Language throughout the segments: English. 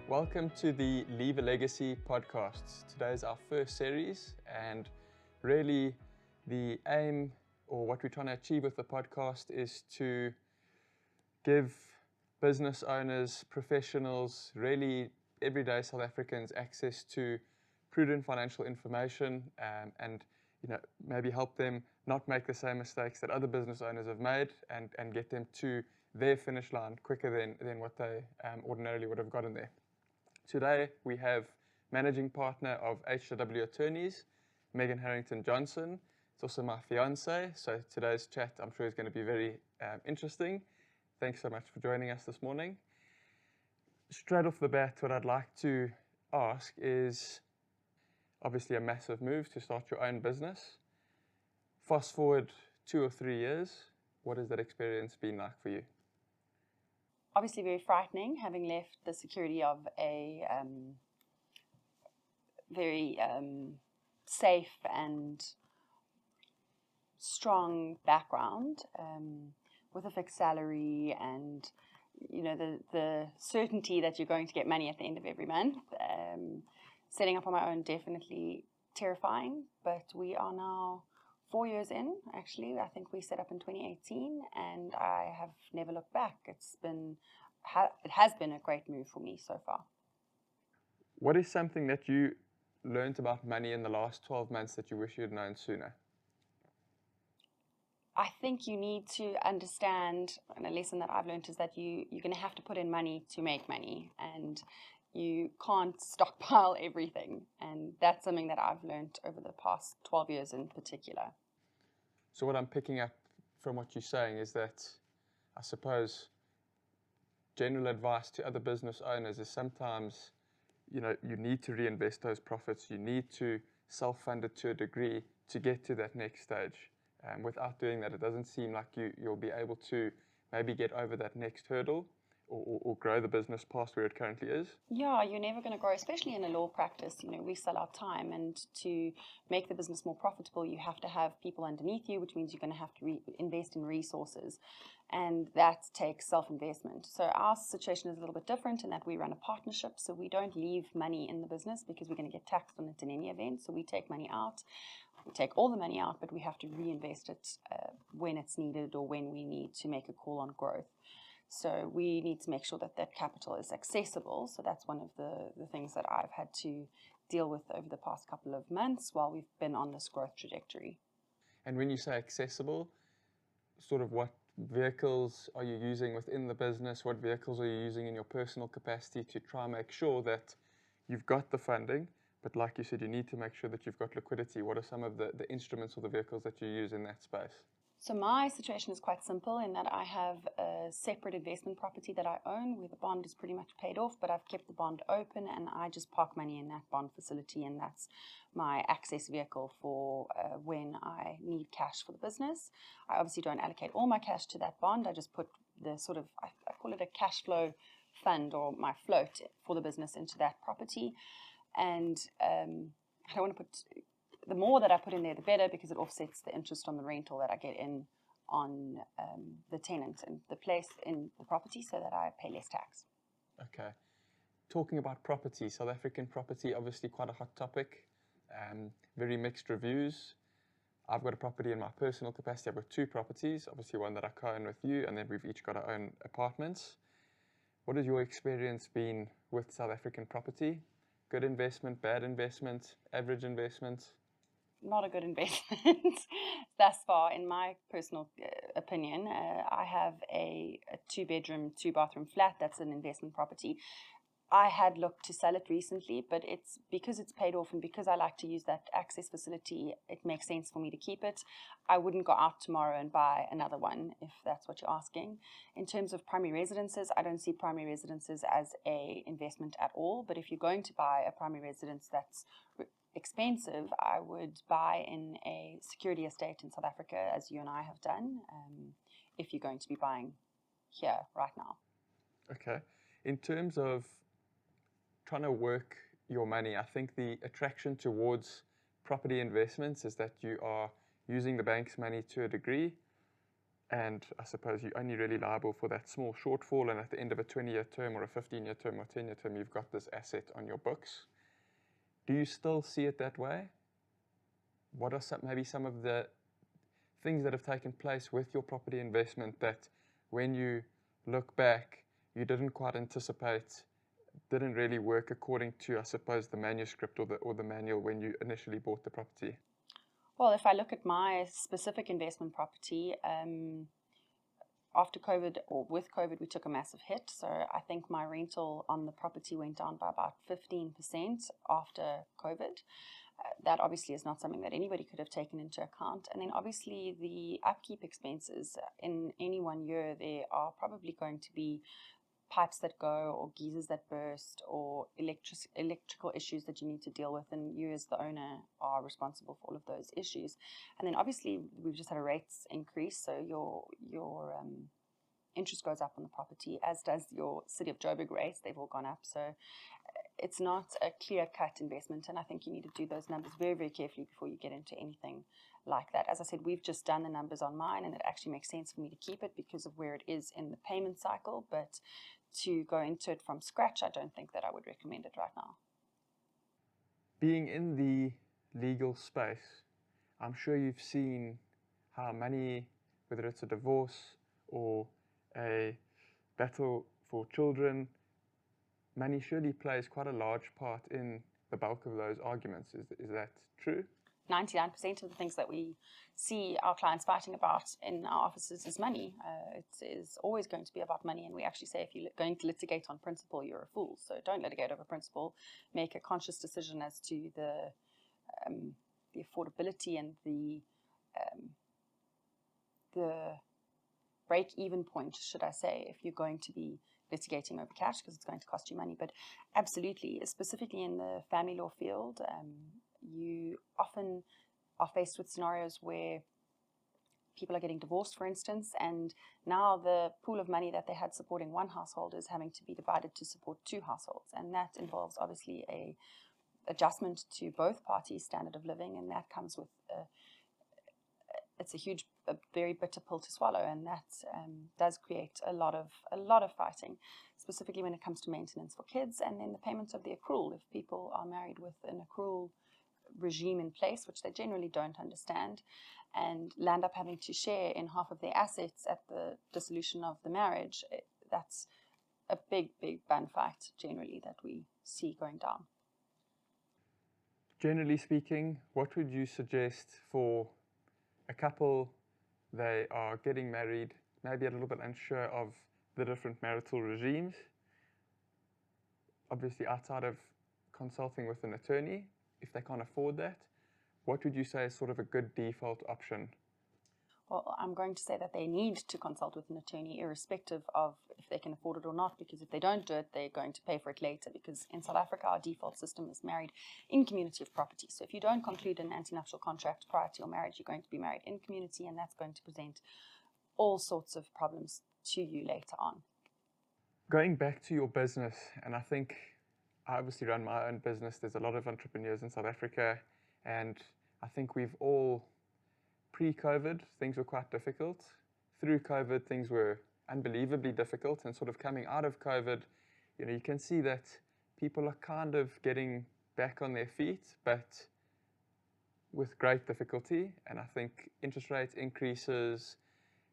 Welcome to the Leave a Legacy podcast. Today is our first series, and really the aim or what we're trying to achieve with the podcast is to give business owners, professionals, really everyday South Africans access to prudent financial information and maybe help them not make the same mistakes that other business owners have made and get them to their finish line quicker than what they ordinarily would have gotten there. Today we have managing partner of HJW Attorneys, Megan Harrington-Johnson. It's also my fiance, so today's chat I'm sure is going to be very interesting. Thanks so much for joining us this morning. Straight off the bat, what I'd like to ask is obviously a massive move to start your own business. Fast forward 2 or 3 years, what has that experience been like for you? Obviously very frightening, having left the security of a very safe and strong background with a fixed salary and the certainty that you're going to get money at the end of every month. Setting up on my own, definitely terrifying, but we are now 4 years in, actually. I think we set up in 2018, and I have never looked back. It has been a great move for me so far. What is something that you learned about money in the last 12 months that you wish you'd known sooner? I think you need to understand, and a lesson that I've learned is that you're going to have to put in money to make money, and you can't stockpile everything. And that's something that I've learned over the past 12 years in particular. So what I'm picking up from what you're saying is that, I suppose, general advice to other business owners is sometimes, you need to reinvest those profits. You need to self-fund it to a degree to get to that next stage. Without doing that, it doesn't seem like you'll be able to maybe get over that next hurdle or grow the business past where it currently is. Yeah, you're never going to grow, especially in a law practice. We sell our time, and to make the business more profitable, you have to have people underneath you, which means you're going to have to invest in resources, and that takes self-investment. So our situation is a little bit different in that we run a partnership, so we don't leave money in the business because we're going to get taxed on it in any event. So we take money out. We take all the money out, but we have to reinvest it when it's needed or when we need to make a call on growth. So we need to make sure that that capital is accessible. So that's one of the things that I've had to deal with over the past couple of months while we've been on this growth trajectory. And when you say accessible, sort of what vehicles are you using within the business? What vehicles are you using in your personal capacity to try and make sure that you've got the funding, but like you said, you need to make sure that you've got liquidity? What are some of the instruments or the vehicles that you use in that space? So my situation is quite simple in that I have a separate investment property that I own where the bond is pretty much paid off, but I've kept the bond open and I just park money in that bond facility, and that's my access vehicle for when I need cash for the business. I obviously don't allocate all my cash to that bond. I just put the sort of, I call it a cash flow fund or my float for the business into that property. And I don't want to put... The more that I put in there, the better, because it offsets the interest on the rental that I get in on the tenant and the place in the property, so that I pay less tax. Okay. Talking about property, South African property, obviously quite a hot topic, very mixed reviews. I've got a property in my personal capacity. I've got 2 properties, obviously one that I co-own with you, and then we've each got our own apartments. What has your experience been with South African property? Good investment, bad investment, average investment? Not a good investment thus far, in my personal opinion. I have a 2-bedroom, 2-bathroom flat. That's an investment property. I had looked to sell it recently, but it's because it's paid off and because I like to use that access facility, it makes sense for me to keep it. I wouldn't go out tomorrow and buy another one, if that's what you're asking. In terms of primary residences, I don't see primary residences as a investment at all. But if you're going to buy a primary residence that's expensive, I would buy in a security estate in South Africa, as you and I have done, if you're going to be buying here right now. Okay. In terms of trying to work your money, I think the attraction towards property investments is that you are using the bank's money to a degree. and I suppose you're only really liable for that small shortfall, and at the end of a 20-year term or a 15-year term or 10-year term, you've got this asset on your books. Do you still see it that way? What are maybe some of the things that have taken place with your property investment that when you look back, you didn't quite anticipate, didn't really work according to, I suppose, the manuscript or the manual when you initially bought the property? Well, if I look at my specific investment property, after COVID or with COVID, we took a massive hit. So I think my rental on the property went down by about 15% after COVID. That obviously is not something that anybody could have taken into account. And then obviously the upkeep expenses in any 1 year, there are probably going to be pipes that go or geysers that burst or electrical issues that you need to deal with, and you as the owner are responsible for all of those issues. And then obviously we've just had a rates increase, so your interest goes up on the property, as does your City of Joburg rates. They've all gone up. So it's not a clear-cut investment, and I think you need to do those numbers very, very carefully before you get into anything like that. As I said, we've just done the numbers on mine, and it actually makes sense for me to keep it because of where it is in the payment cycle, but to go into it from scratch, I don't think that I would recommend it right now. Being in the legal space, I'm sure you've seen how money, whether it's a divorce or a battle for children, money surely plays quite a large part in the bulk of those arguments. Is that true? 99% of the things that we see our clients fighting about in our offices is money. It is always going to be about money, and we actually say if you're going to litigate on principle, you're a fool. So don't litigate over principle. Make a conscious decision as to the affordability and the break-even point, should I say, if you're going to be litigating over cash, because it's going to cost you money. But absolutely, specifically in the family law field, you often are faced with scenarios where people are getting divorced, for instance, and now the pool of money that they had supporting one household is having to be divided to support two households, and that involves obviously a adjustment to both parties' standard of living, and that comes with it's a very bitter pill to swallow, and that does create a lot of fighting, specifically when it comes to maintenance for kids, and then the payments of the accrual. If people are married with an accrual regime in place, which they generally don't understand, and land up having to share in half of their assets at the dissolution of the marriage, that's a big bun fight generally that we see going down. Generally speaking, what would you suggest for a couple? They are getting married, maybe a little bit unsure of the different marital regimes, obviously outside of consulting with an attorney, if they can't afford that, what would you say is sort of a good default option? Well, I'm going to say that they need to consult with an attorney irrespective of if they can afford it or not, because if they don't do it, they're going to pay for it later, because in South Africa, our default system is married in community of property. So if you don't conclude an antenuptial contract prior to your marriage, you're going to be married in community, and that's going to present all sorts of problems to you later on. Going back to your business, and I think I obviously run my own business. There's a lot of entrepreneurs in South Africa, and I think we've all, pre-COVID, things were quite difficult. Through COVID, things were unbelievably difficult, and sort of coming out of COVID, you can see that people are kind of getting back on their feet, but with great difficulty. And I think interest rate increases,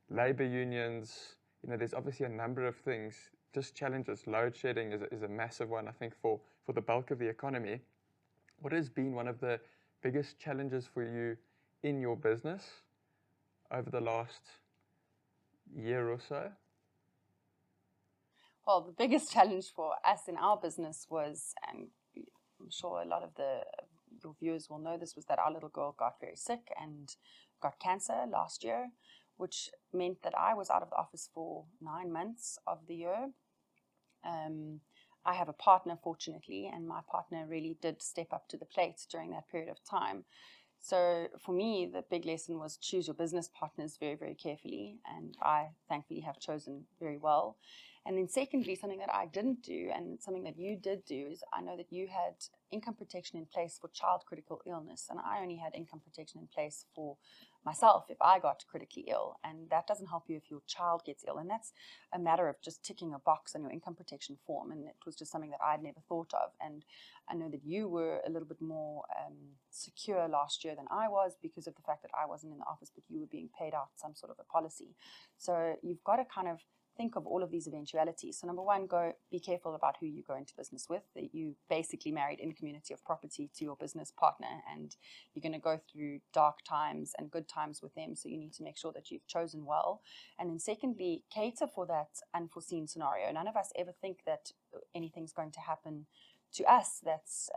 labor unions, there's obviously a number of things, just challenges. Load shedding is a massive one, I think, for the bulk of the economy. What has been one of the biggest challenges for you in your business over the last year or so? Well, the biggest challenge for us in our business was, and I'm sure a lot of your viewers will know this, was that our little girl got very sick and got cancer last year, which meant that I was out of the office for 9 months of the year. I have a partner, fortunately, and my partner really did step up to the plate during that period of time. So for me, the big lesson was choose your business partners very, very carefully, and I thankfully have chosen very well. And then secondly, something that I didn't do and something that you did do is I know that you had income protection in place for child critical illness, and I only had income protection in place for myself if I got critically ill, and that doesn't help you if your child gets ill. And that's a matter of just ticking a box on your income protection form, and it was just something that I'd never thought of. And I know that you were a little bit more secure last year than I was because of the fact that I wasn't in the office, but you were being paid out some sort of a policy. So you've got to kind of think of all of these eventualities. So number one, be careful about who you go into business with. That you basically married in community of property to your business partner, and you're going to go through dark times and good times with them. So you need to make sure that you've chosen well. And then secondly, cater for that unforeseen scenario. None of us ever think that anything's going to happen to us that's,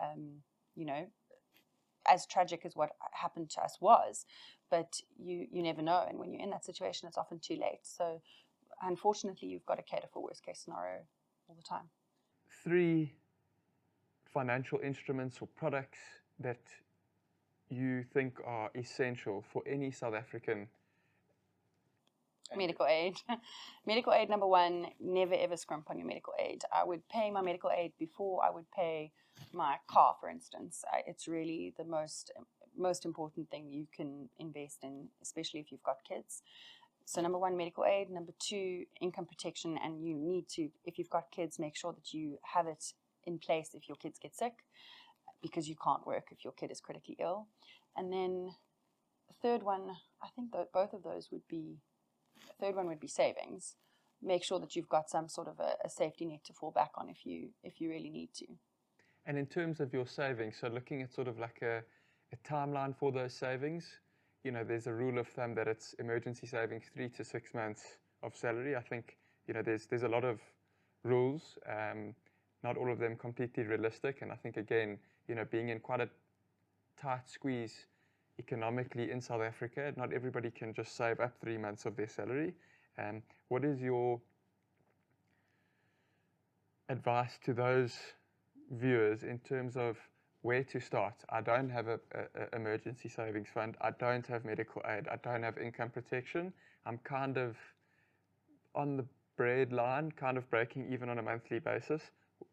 as tragic as what happened to us was, but you never know. And when you're in that situation, it's often too late. So unfortunately, you've got to cater for worst case scenario all the time. 3 financial instruments or products that you think are essential for any South African? Medical aid. Medical aid, number one, never ever scrimp on your medical aid. I would pay my medical aid before I would pay my car, for instance. It's really the most important thing you can invest in, especially if you've got kids. So number one, medical aid. Number two, income protection. And you need to, if you've got kids, make sure that you have it in place if your kids get sick, because you can't work if your kid is critically ill. And then the third one, I think that both of those would be, the third one would be savings. Make sure that you've got some sort of a safety net to fall back on if you really need to. And in terms of your savings, so looking at sort of like a timeline for those savings, there's a rule of thumb that it's emergency savings 3 to 6 months of salary. I think, there's a lot of rules, not all of them completely realistic. And I think, again, being in quite a tight squeeze economically in South Africa, not everybody can just save up 3 months of their salary. What is your advice to those viewers in terms of where to start? I don't have a emergency savings fund. I don't have medical aid. I don't have income protection. I'm kind of on the bread line, kind of breaking even on a monthly basis.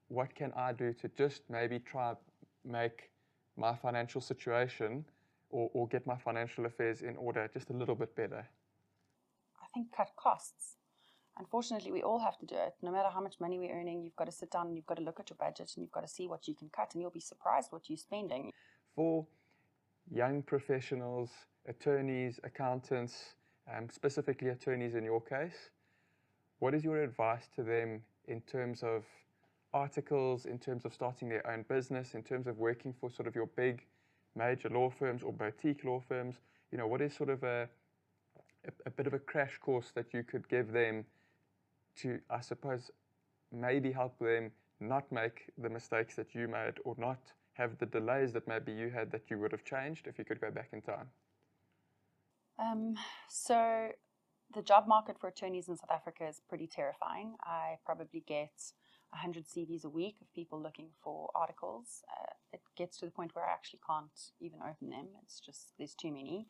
What can I do to just maybe try make my financial situation or get my financial affairs in order just a little bit better? I think cut costs. Unfortunately, we all have to do it. No matter how much money we're earning, you've got to sit down and you've got to look at your budget and you've got to see what you can cut, and you'll be surprised what you're spending. For young professionals, attorneys, accountants, specifically attorneys in your case, what is your advice to them in terms of articles, in terms of starting their own business, in terms of working for sort of your big major law firms or boutique law firms? What is sort of a bit of a crash course that you could give them to, I suppose, maybe help them not make the mistakes that you made or not have the delays that maybe you had that you would have changed if you could go back in time? So the job market for attorneys in South Africa is pretty terrifying. I probably get 100 CVs a week of people looking for articles. It gets to the point where I actually can't even open them. It's just, there's too many.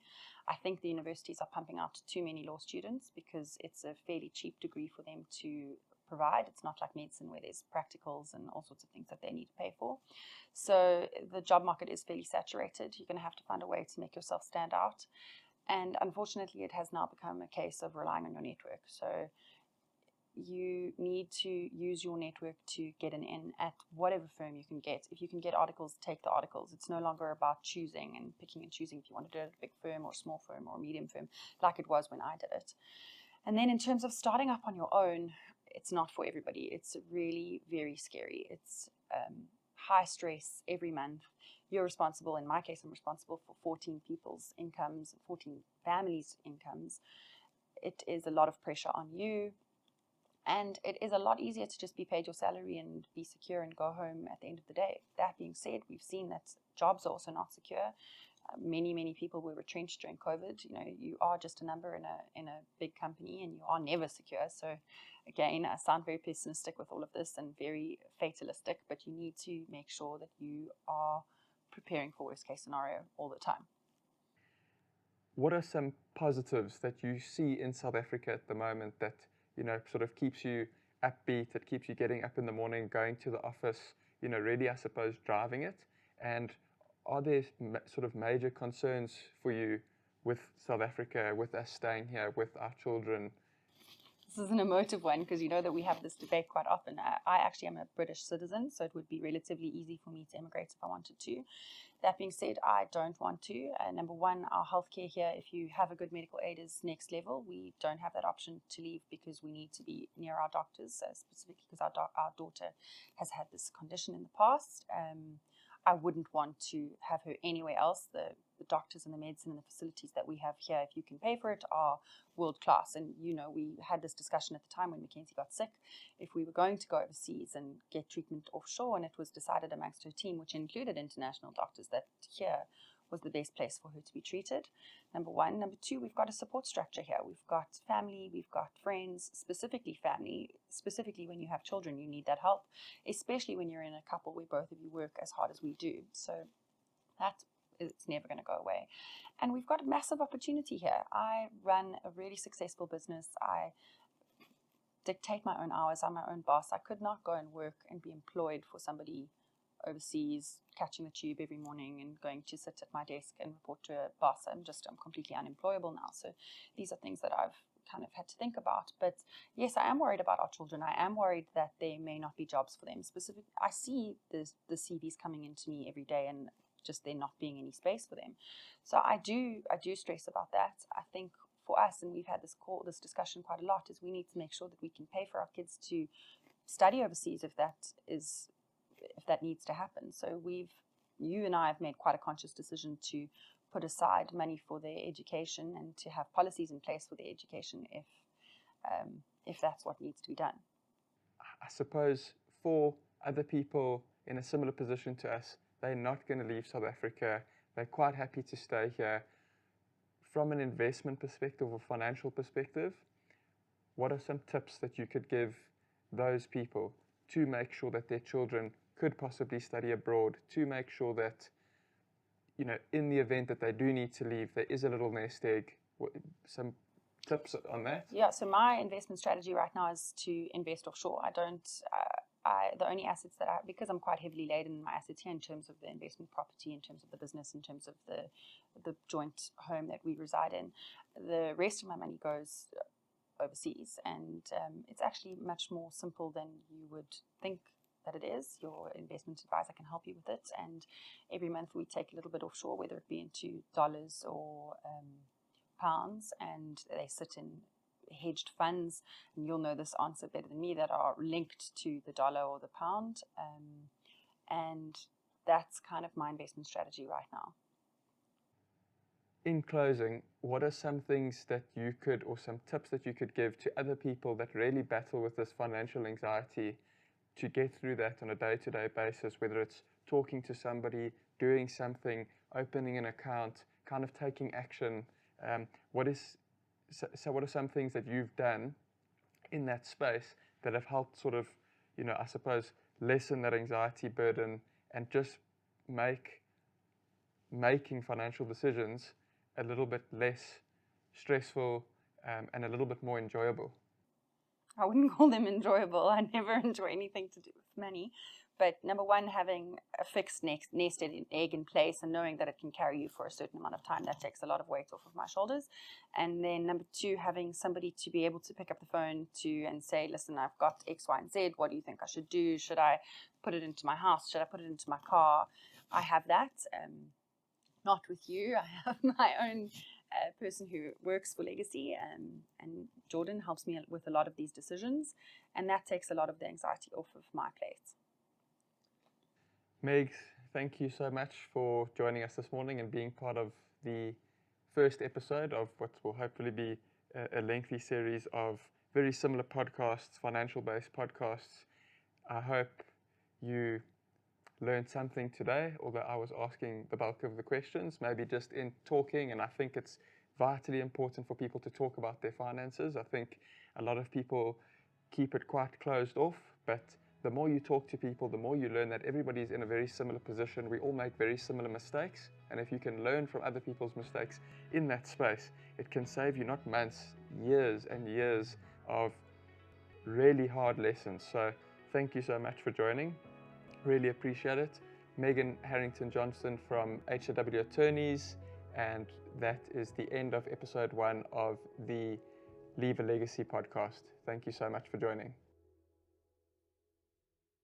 I think the universities are pumping out too many law students because it's a fairly cheap degree for them to provide. It's not like medicine where there's practicals and all sorts of things that they need to pay for. So the job market is fairly saturated. You're going to have to find a way to make yourself stand out. And unfortunately, it has now become a case of relying on your network. So you need to use your network to get an in at whatever firm you can get. If you can get articles, take the articles. It's no longer about choosing and picking and choosing if you want to do it at a big firm or a small firm or a medium firm, like it was when I did it. And then in terms of starting up on your own, it's not for everybody. It's really very scary. It's high stress every month. You're responsible, in my case, I'm responsible for 14 people's incomes, 14 families' incomes. It is a lot of pressure on you. And it is a lot easier to just be paid your salary and be secure and go home at the end of the day. That being said, we've seen that jobs are also not secure. Many people were retrenched during COVID. You are just a number in a big company and you are never secure. So again, I sound very pessimistic with all of this and very fatalistic, but you need to make sure that you are preparing for worst case scenario all the time. What are some positives that you see in South Africa at the moment that sort of keeps you upbeat, that keeps you getting up in the morning, going to the office, really, I suppose, driving it? And are there sort of major concerns for you with South Africa, with us staying here, with our children? This is an emotive one because you know that we have this debate quite often. I actually am a British citizen, so it would be relatively easy for me to immigrate if I wanted to. That being said, I don't want to. Number one, our healthcare here, if you have a good medical aid, is next level. We don't have that option to leave because we need to be near our doctors, specifically because our daughter has had this condition in the past. I wouldn't want to have her anywhere else. The doctors and the medicine and the facilities that we have here, if you can pay for it, are world class. And you know, we had this discussion at the time when Mackenzie got sick, if we were going to go overseas and get treatment offshore, and it was decided amongst her team, which included international doctors, that here was the best place for her to be treated. Number one. Number two, we've got a support structure here. We've got family, we've got friends, specifically family. Specifically when you have children, you need that help, especially when you're in a couple where both of you work as hard as we do. So it's never going to go away. And we've got a massive opportunity here. I run a really successful business. I dictate my own hours. I'm my own boss. I could not go and work and be employed for somebody overseas, catching the tube every morning and going to sit at my desk and report to a boss. I'm completely unemployable now. So these are things that I've kind of had to think about. But yes, I am worried about our children. I am worried that there may not be jobs for them. Specifically, I see the CVs coming into me every day and just there not being any space for them. So I do stress about that. I think for us, and we've had this discussion quite a lot, is we need to make sure that we can pay for our kids to study overseas if that needs to happen. So you and I have made quite a conscious decision to put aside money for their education and to have policies in place for their education if that's what needs to be done. I suppose for other people in a similar position to us, they're not going to leave South Africa. They're quite happy to stay here. From an investment perspective or financial perspective, what are some tips that you could give those people to make sure that their children could possibly study abroad, to make sure that, you know, in the event that they do need to leave, there is a little nest egg? Some tips on that? Yeah, so my investment strategy right now is to invest offshore. The only assets that because I'm quite heavily laden in my assets here in terms of the investment property, in terms of the business, in terms of the joint home that we reside in, the rest of my money goes overseas. And it's actually much more simple than you would think that it is. Your investment advisor can help you with it. And every month we take a little bit offshore, whether it be into dollars or pounds, and they sit in hedged funds, and you'll know this answer better than me, that are linked to the dollar or the pound, and that's kind of my investment strategy right now. In closing, what are some things that you could, or some tips that you could give to other people that really battle with this financial anxiety to get through that on a day-to-day basis, whether it's talking to somebody, doing something, opening an account, kind of taking action? What are some things that you've done in that space that have helped sort of, you know, I suppose, lessen that anxiety burden and just making financial decisions a little bit less stressful and a little bit more enjoyable? I wouldn't call them enjoyable. I never enjoy anything to do with money. But number one, having a fixed nested egg in place and knowing that it can carry you for a certain amount of time, that takes a lot of weight off of my shoulders. And then number two, having somebody to be able to pick up the phone and say, listen, I've got X, Y, and Z. What do you think I should do? Should I put it into my house? Should I put it into my car? I have that. Not with you. I have my own person who works for Legacy, and Jordan helps me with a lot of these decisions, and that takes a lot of the anxiety off of my plate. Meg, thank you so much for joining us this morning and being part of the first episode of what will hopefully be a lengthy series of very similar podcasts, financial-based podcasts. I hope you learned something today, although I was asking the bulk of the questions, maybe just in talking, and I think it's vitally important for people to talk about their finances. I think a lot of people keep it quite closed off, but the more you talk to people, the more you learn that everybody's in a very similar position. We all make very similar mistakes, and if you can learn from other people's mistakes in that space, it can save you not months, years and years of really hard lessons. So thank you so much for joining. Really appreciate it. Megan Harrington-Johnson from HJW Attorneys And that is the end of episode 1 of the Leave a Legacy podcast. Thank you so much for joining.